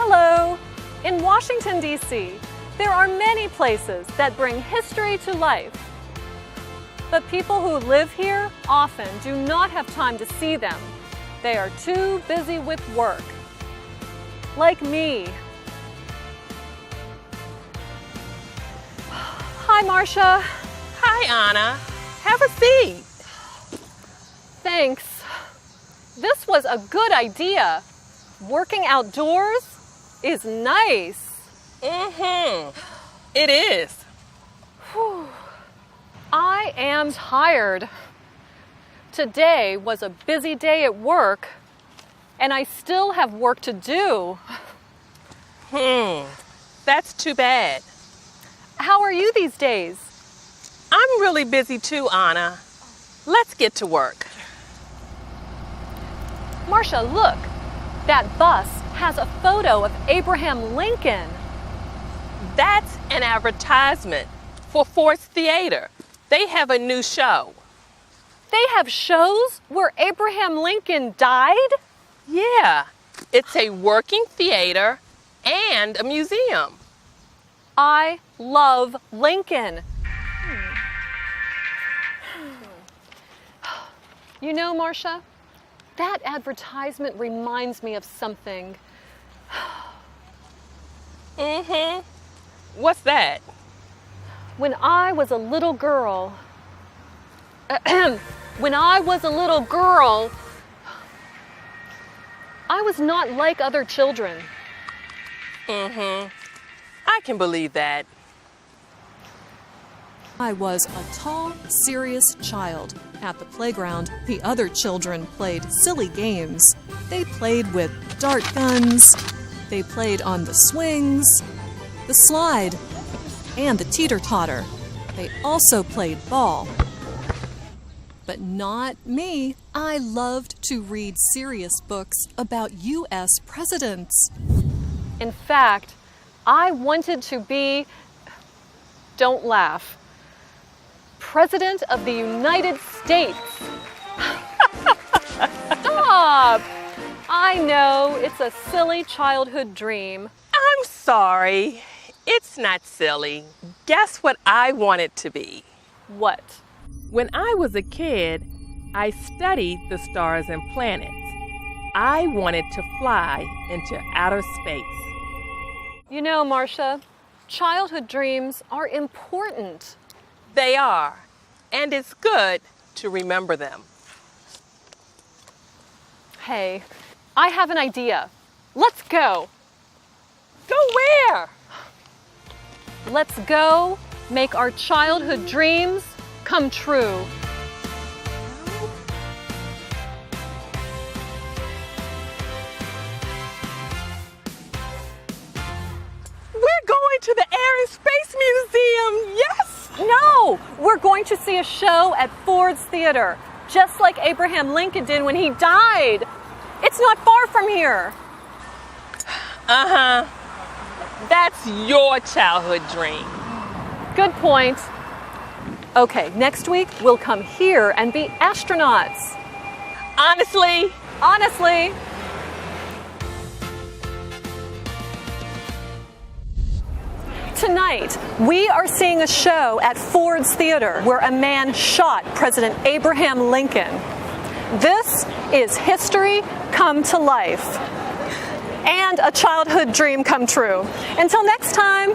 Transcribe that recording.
Hello! In Washington, D.C., there are many places that bring history to life. But people who live here often do not have time to see them. They are too busy with work. Like me. Hi, Marcia. Hi, Anna. Have a seat. Thanks. This was a good idea. Working outdoors is nice. It is. Whew. I am tired. Today was a busy day at work, and I still have work to do. That's too bad. How are you these days? I'm really busy too, Anna. Let's get to work. Marcia, look. That bus has a photo of Abraham Lincoln. That's an advertisement for Ford's Theater. They have a new show. They have shows where Abraham Lincoln died? Yeah, it's a working theater and a museum. I love Lincoln. You know, Marcia, that advertisement reminds me of something. What's that? When I was a little girl, I was not like other children. I can believe that. I was a tall, serious child. At the playground, the other children played silly games. They played with dart guns, they played on the swings, the slide, and the teeter-totter. They also played ball. But not me. I loved to read serious books about U.S. presidents. In fact, I wanted to be, don't laugh, President of the United States. Stop! I know, it's a silly childhood dream. I'm sorry. It's not silly. Guess what I wanted to be? What? When I was a kid, I studied the stars and planets. I wanted to fly into outer space. You know, Marcia, childhood dreams are important. They are, and it's good to remember them. Hey, I have an idea. Let's go. Go where? Let's go make our childhood dreams come true. We're going to the Air and Space Museum, yes! No, we're going to see a show at Ford's Theater, just like Abraham Lincoln did when he died. It's not far from here. That's your childhood dream. Good point. Okay, next week we'll come here and be astronauts. Honestly, Tonight, we are seeing a show at Ford's Theater where a man shot President Abraham Lincoln. This is history come to life and a childhood dream come true. Until next time.